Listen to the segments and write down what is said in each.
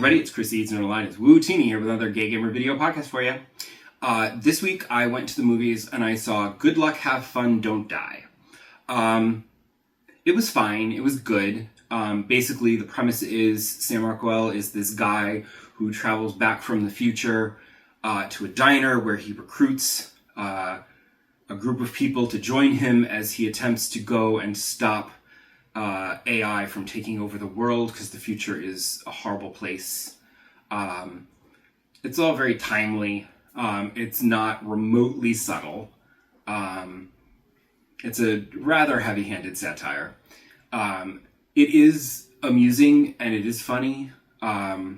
everybody, it's Chris Eads and Line. It's Wootini here with another Gay Gamer video podcast for you. This week I went to the movies and I saw Good Luck, Have Fun, Don't Die. It was fine. It was good. Basically, the premise is Sam Rockwell is this guy who travels back from the future to a diner where he recruits a group of people to join him as he attempts to go and stop AI from taking over the world, because the future is a horrible place. It's all very timely. It's not remotely subtle. It's a rather heavy-handed satire. It is amusing and it is funny. I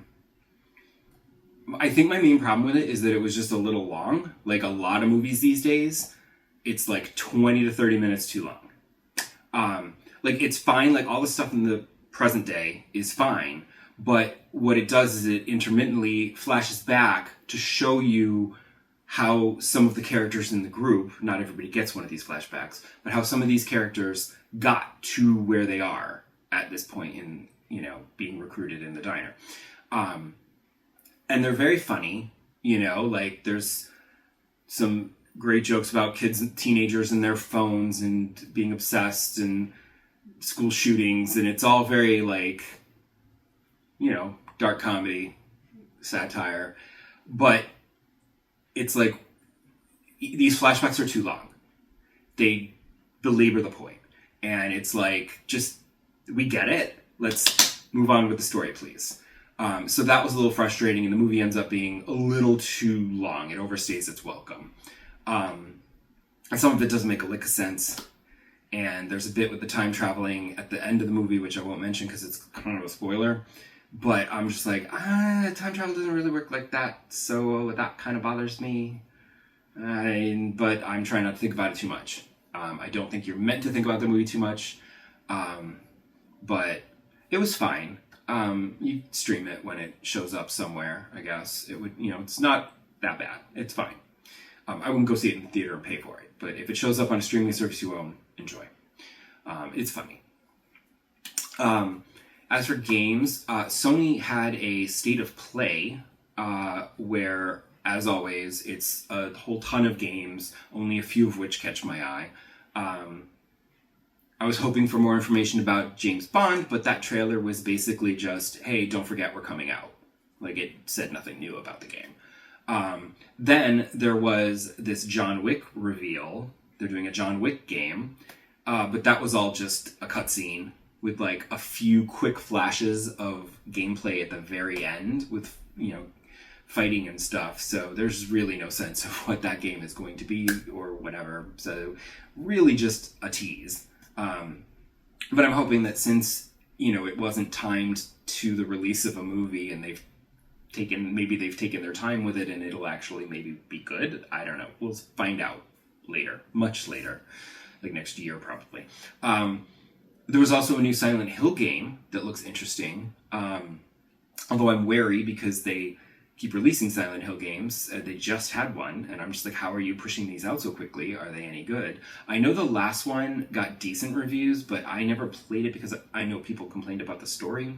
think my main problem with it is that it was just a little long. Like a lot of movies these days, it's like 20 to 30 minutes too long. Like, it's fine, like, all the stuff in the present day is fine, but what it does is it intermittently flashes back to show you how some of the characters in the group, not everybody gets one of these flashbacks, but how some of these characters got to where they are at this point in, being recruited in the diner. And they're very funny, like, there's some great jokes about kids and teenagers and their phones and being obsessed and school shootings, and it's all very like, dark comedy, satire, but it's like these flashbacks are too long. They belabor the point, and it's like, just, we get it. Let's move on with the story, please. So that was a little frustrating, and the movie ends up being a little too long. It overstays its welcome. And some of it doesn't make a lick of sense. And there's a bit with the time traveling at the end of the movie, which I won't mention because it's kind of a spoiler. But I'm just like, time travel doesn't really work like that, so that kind of bothers me. But I'm trying not to think about it too much. I don't think you're meant to think about the movie too much. But it was fine. You stream it when it shows up somewhere, I guess. It would, it's not that bad. It's fine. I wouldn't go see it in the theater and pay for it. But if it shows up on a streaming service you own, enjoy. It's funny. As for games, Sony had a state of play where, as always, it's a whole ton of games, only a few of which catch my eye. I was hoping for more information about James Bond, but that trailer was basically just, hey, don't forget we're coming out. Like, it said nothing new about the game. Then there was this John Wick reveal. They're doing a John Wick game. But that was all just a cutscene with like a few quick flashes of gameplay at the very end with, fighting and stuff. So there's really no sense of what that game is going to be or whatever. So really just a tease. But I'm hoping that since, it wasn't timed to the release of a movie and they've taken their time with it and it'll actually maybe be good. I don't know. We'll find out later, much later. Like next year, probably. There was also a new Silent Hill game that looks interesting. Although I'm wary because they keep releasing Silent Hill games. They just had one, and I'm just like, how are you pushing these out so quickly? Are they any good? I know the last one got decent reviews, but I never played it because I know people complained about the story.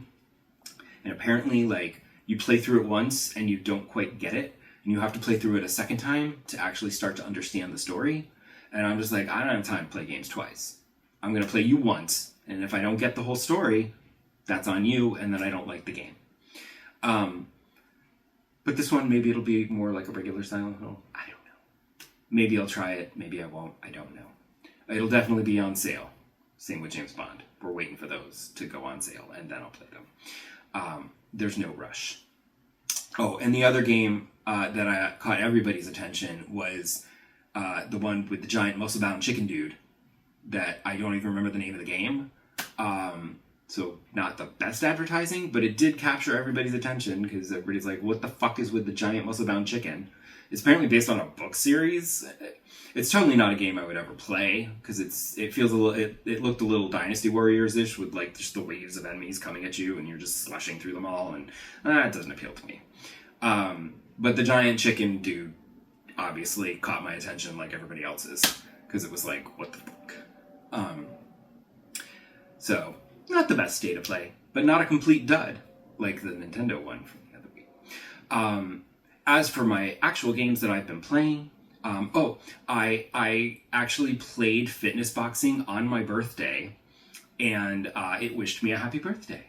And apparently, like, you play through it once and you don't quite get it, and you have to play through it a second time to actually start to understand the story. And I'm just like, I don't have time to play games twice. I'm going to play you once, and if I don't get the whole story, that's on you, and then I don't like the game. But this one, maybe it'll be more like a regular Silent Hill. I don't know. Maybe I'll try it. Maybe I won't. I don't know. It'll definitely be on sale. Same with James Bond. We're waiting for those to go on sale, and then I'll play them. There's no rush. Oh, and the other game that caught everybody's attention was the one with the giant muscle-bound chicken dude that I don't even remember the name of the game. So not the best advertising, but it did capture everybody's attention because everybody's like, what the fuck is with the giant muscle-bound chicken? It's apparently based on a book series. It's totally not a game I would ever play because it feels a little, it looked a little Dynasty Warriors-ish with like just the waves of enemies coming at you and you're just slashing through them all, and it doesn't appeal to me. But the giant chicken dude obviously caught my attention like everybody else's because it was like, what the fuck? So, not the best state of play, but not a complete dud like the Nintendo one As for my actual games that I've been playing, I actually played fitness boxing on my birthday, and it wished me a happy birthday.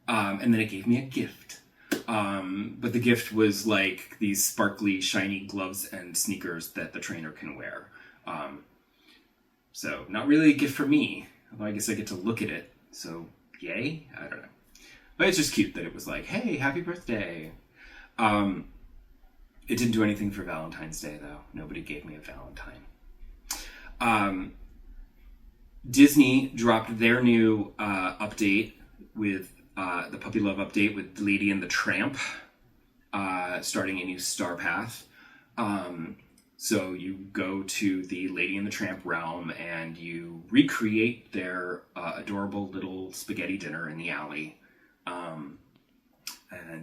And then it gave me a gift. But the gift was like these sparkly, shiny gloves and sneakers that the trainer can wear. So not really a gift for me, although I guess I get to look at it. So yay? I don't know. But it's just cute that it was like, hey, happy birthday. It didn't do anything for Valentine's Day, though. Nobody gave me a Valentine. Disney dropped their new update with the Puppy Love update with Lady and the Tramp, starting a new star path. So you go to the Lady and the Tramp realm and you recreate their adorable little spaghetti dinner in the alley. And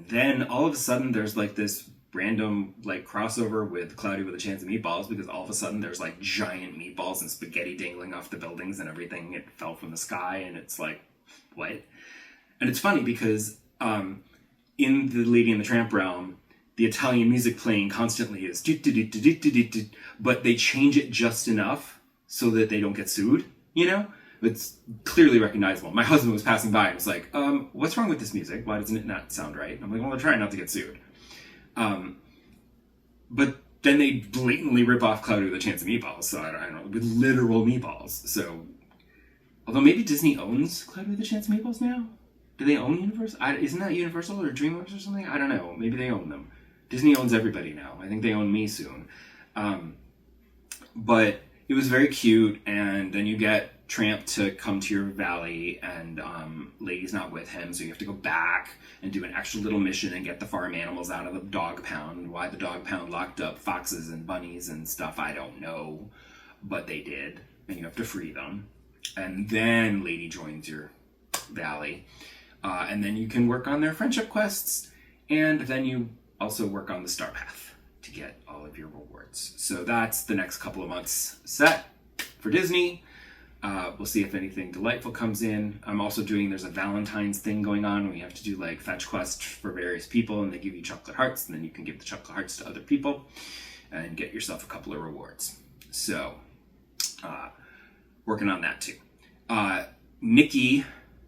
then all of a sudden there's like this random like crossover with Cloudy with a Chance of Meatballs, because all of a sudden there's like giant meatballs and spaghetti dangling off the buildings and everything. It fell from the sky and it's like, what? And it's funny because in the Lady and the Tramp realm, the Italian music playing constantly is but they change it just enough so that they don't get sued, you know? It's clearly recognizable. My husband was passing by and was like, what's wrong with this music? Why doesn't it not sound right? I'm like, well, they're trying not to get sued. But then they blatantly rip off Cloudy with a Chance of Meatballs, so I don't know, with literal meatballs. So, although maybe Disney owns Cloudy with a Chance of Meatballs now? Do they own Universal? Isn't that Universal or DreamWorks or something? I don't know. Maybe they own them. Disney owns everybody now. I think they own me soon. But it was very cute, and then you get Tramp to come to your valley, and Lady's not with him, so you have to go back and do an extra little mission and get the farm animals out of the dog pound. Why the dog pound locked up foxes and bunnies and stuff, I don't know, but they did, and you have to free them. And then Lady joins your valley, and then you can work on their friendship quests, and then you also work on the star path to get all of your rewards. So that's the next couple of months set for Disney. We'll see if anything delightful comes in. I'm also there's a Valentine's thing going on where you have to do like fetch quests for various people, and they give you chocolate hearts, and then you can give the chocolate hearts to other people and get yourself a couple of rewards. So, working on that too. Nikki,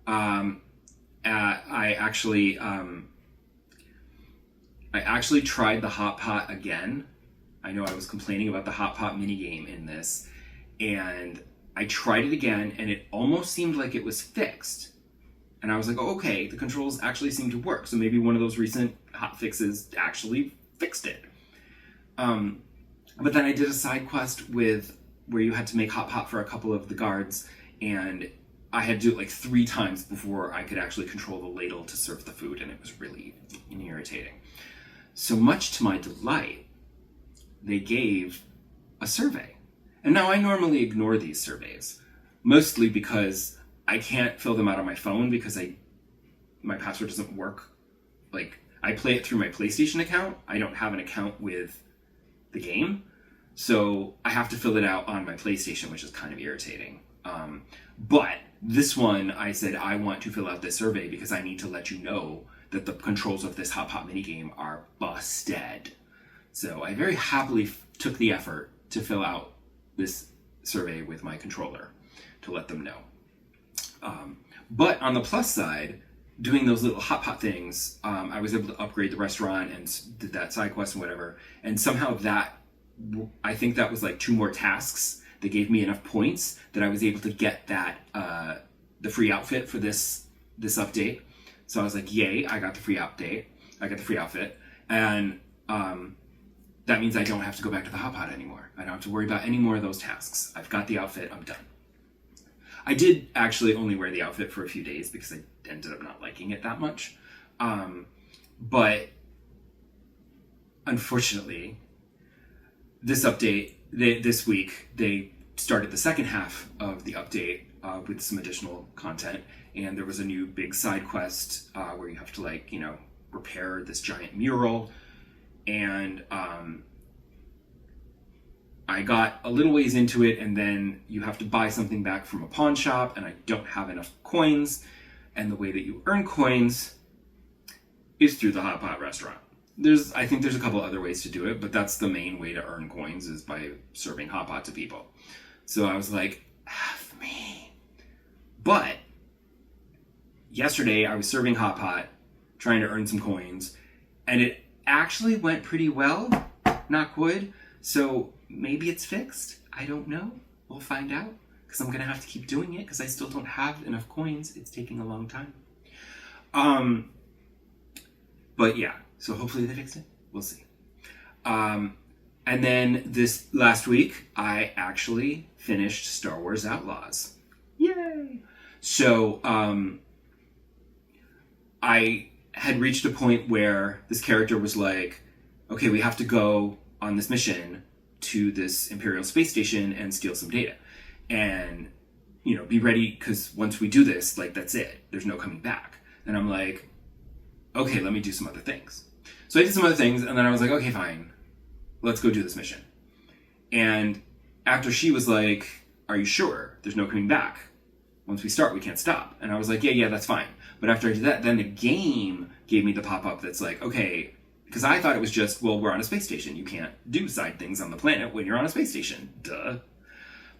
I actually tried the Hot Pot again. I know I was complaining about the Hot Pot minigame in this, and I tried it again, and it almost seemed like it was fixed. And I was like, oh, okay, the controls actually seem to work. So maybe one of those recent hot fixes actually fixed it. But then I did a side quest where you had to make hot pot for a couple of the guards, and I had to do it like 3 times before I could actually control the ladle to serve the food, and it was really irritating. So much to my delight, they gave a survey. And now I normally ignore these surveys, mostly because I can't fill them out on my phone because my password doesn't work. Like, I play it through my PlayStation account. I don't have an account with the game, so I have to fill it out on my PlayStation, which is kind of irritating. But this one, I said, I want to fill out this survey because I need to let you know that the controls of this Hot Pot minigame are busted. So I very happily took the effort to fill out this survey with my controller to let them know. But on the plus side, doing those little hot pot things, I was able to upgrade the restaurant and did that side quest and whatever. And somehow I think that was like 2 more tasks that gave me enough points that I was able to get that the free outfit for this update. So I was like, yay, I got the free update. I got the free outfit. And that means I don't have to go back to the hot pot anymore. I don't have to worry about any more of those tasks. I've got the outfit, I'm done. I did actually only wear the outfit for a few days because I ended up not liking it that much. But unfortunately, this update, this week, they started the second half of the update with some additional content. And there was a new big side quest where you have to repair this giant mural. And I got a little ways into it, and then you have to buy something back from a pawn shop, and I don't have enough coins. And the way that you earn coins is through the Hot Pot restaurant. I think there's a couple other ways to do it, but that's the main way to earn coins is by serving hot pot to people. So I was like, F me. But yesterday I was serving hot pot, trying to earn some coins, and it actually went pretty well, knock wood. So maybe it's fixed. I don't know. We'll find out, because I'm going to have to keep doing it because I still don't have enough coins. It's taking a long time. But yeah, so hopefully they fix it. We'll see. And then this last week, I actually finished Star Wars Outlaws. Yay! So I had reached a point where this character was like, okay, we have to go on this mission to this Imperial space station and steal some data. And, you know, be ready, because once we do this, like, that's it. There's no coming back. And I'm like, okay, let me do some other things. So I did some other things, and then I was like, okay, fine. Let's go do this mission. And after she was like, are you sure? There's no coming back. Once we start, we can't stop. And I was like, yeah, that's fine. But after I did that, then the game gave me the pop-up that's like, okay, because I thought it was just, well, we're on a space station. You can't do side things on the planet when you're on a space station. Duh.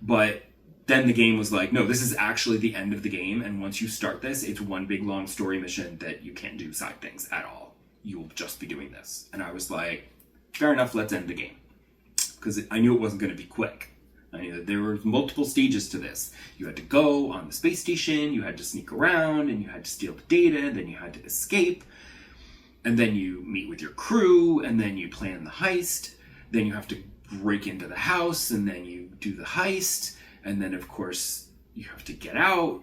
But then the game was like, no, this is actually the end of the game. And once you start this, it's one big long story mission that you can't do side things at all. You'll just be doing this. And I was like, fair enough, let's end the game. Because I knew it wasn't going to be quick. I knew that there were multiple stages to this. You had to go on the space station, you had to sneak around, and you had to steal the data, then you had to escape. And then you meet with your crew, and then you plan the heist. Then you have to break into the house, and then you do the heist. And then, of course, you have to get out.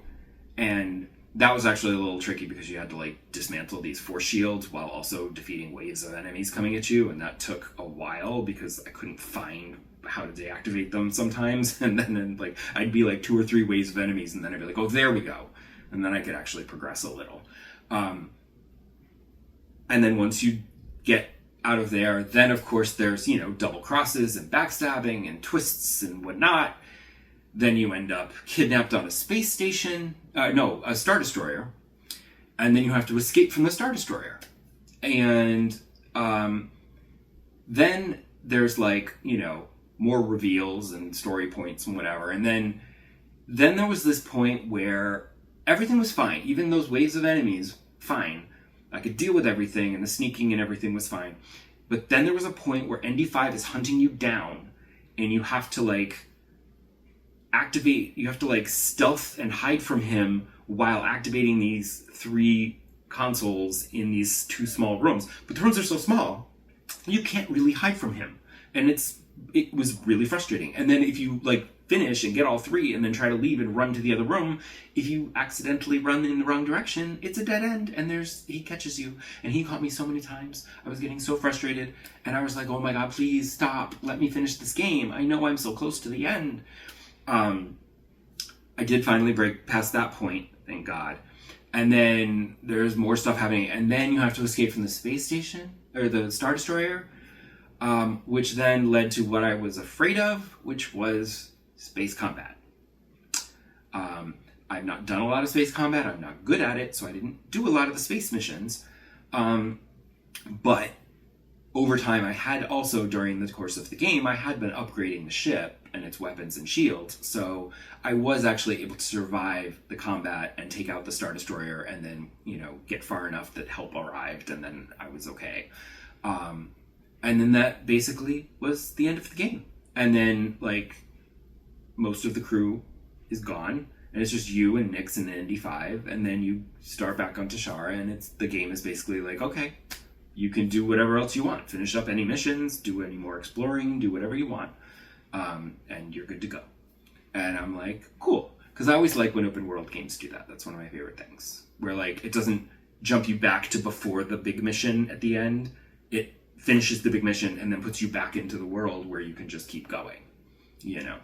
And that was actually a little tricky because you had to, like, dismantle these force shields while also defeating waves of enemies coming at you. And that took a while because I couldn't find how to deactivate them sometimes. And then like, I'd be like 2 or 3 waves of enemies, and then I'd be like, oh, there we go. And then I could actually progress a little. And then once you get out of there, then of course there's, you know, double crosses and backstabbing and twists and whatnot. Then you end up kidnapped on a space station, a Star Destroyer. And then you have to escape from the Star Destroyer. And then there's like, you know, more reveals and story points and whatever. And then there was this point where everything was fine. Even those waves of enemies, fine. I could deal with everything, and the sneaking and everything was fine. But then there was a point where ND5 is hunting you down, and you have to, like, stealth and hide from him while activating these 3 consoles in these 2 small rooms. But the rooms are so small, you can't really hide from him. And it was really frustrating. And then if you, like, finish and get all 3 and then try to leave and run to the other room, if you accidentally run in the wrong direction, it's a dead end, and he catches you. And he caught me so many times. I was getting so frustrated, and I was like, oh my god, please stop, let me finish this game. I know I'm so close to the end. I did finally break past that point, thank god. And then there's more stuff happening, and then you have to escape from the space station, or the Star Destroyer, which then led to what I was afraid of, which was space combat. I've not done a lot of space combat. I'm not good at it, so I didn't do a lot of the space missions. But over time, I had also, during the course of the game, I had been upgrading the ship and its weapons and shields, so I was actually able to survive the combat and take out the Star Destroyer and then, you know, get far enough that help arrived, and then I was okay. And then that basically was the end of the game. And then, like, most of the crew is gone, and it's just you and Nix and ND5, and then you start back on Tashara, and the game is basically like, okay, you can do whatever else you want. Finish up any missions, do any more exploring, do whatever you want, and you're good to go. And I'm like, cool. Because I always like when open world games do that. That's one of my favorite things. Where, like, it doesn't jump you back to before the big mission at the end. It finishes the big mission and then puts you back into the world where you can just keep going. You know?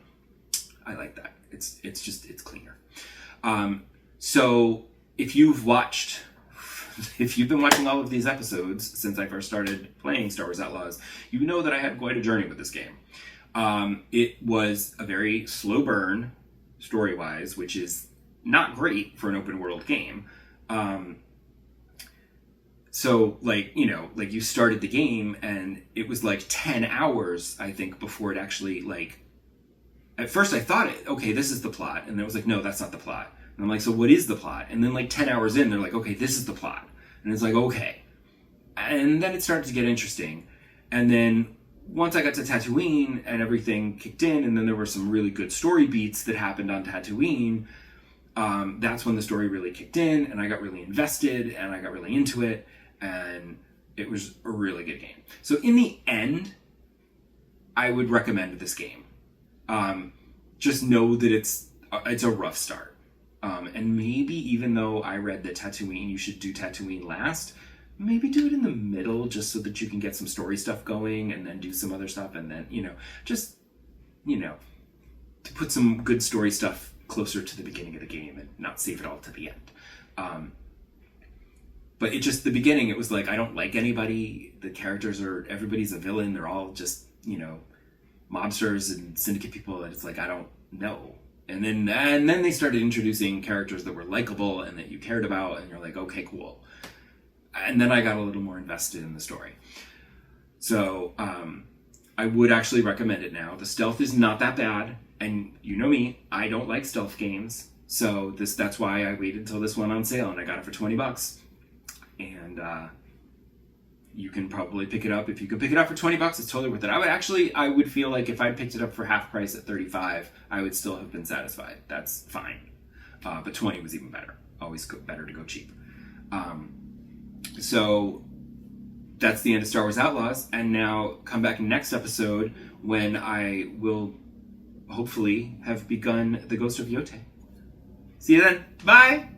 I like that. It's cleaner. So if you've been watching all of these episodes since I first started playing Star Wars Outlaws, you know that I had quite a journey with this game. It was a very slow burn, story-wise, which is not great for an open world game. So, like, you know, like you started the game and it was like 10 hours, I think, before it actually, like, at first I thought, okay, this is the plot. And it was like, no, that's not the plot. And I'm like, so what is the plot? And then like 10 hours in, they're like, okay, this is the plot. And it's like, okay. And then it started to get interesting. And then once I got to Tatooine and everything kicked in, and then there were some really good story beats that happened on Tatooine, that's when the story really kicked in, and I got really invested, and I got really into it, and it was a really good game. So in the end, I would recommend this game. Just know that it's a rough start. And maybe even though I read that Tatooine, you should do Tatooine last, maybe do it in the middle just so that you can get some story stuff going and then do some other stuff, and then, you know, just, you know, to put some good story stuff closer to the beginning of the game and not save it all to the end. But it just, the beginning, it was like, I don't like anybody. The characters everybody's a villain. They're all just, you know, mobsters and syndicate people that it's like, I don't know. And then they started introducing characters that were likable and that you cared about, and you're like, okay, cool. And then I got a little more invested in the story. So I would actually recommend it now. The stealth is not that bad, and you know me, I don't like stealth games. So that's why I waited until this went on sale, and I got it for $20. And you can probably pick it up. If you could pick it up for $20, it's totally worth it. I would feel like if I picked it up for half price at $35, I would still have been satisfied. That's fine. But 20 was even better. Always better to go cheap. So that's the end of Star Wars Outlaws. And now come back next episode when I will hopefully have begun The Ghost of Yote. See you then. Bye!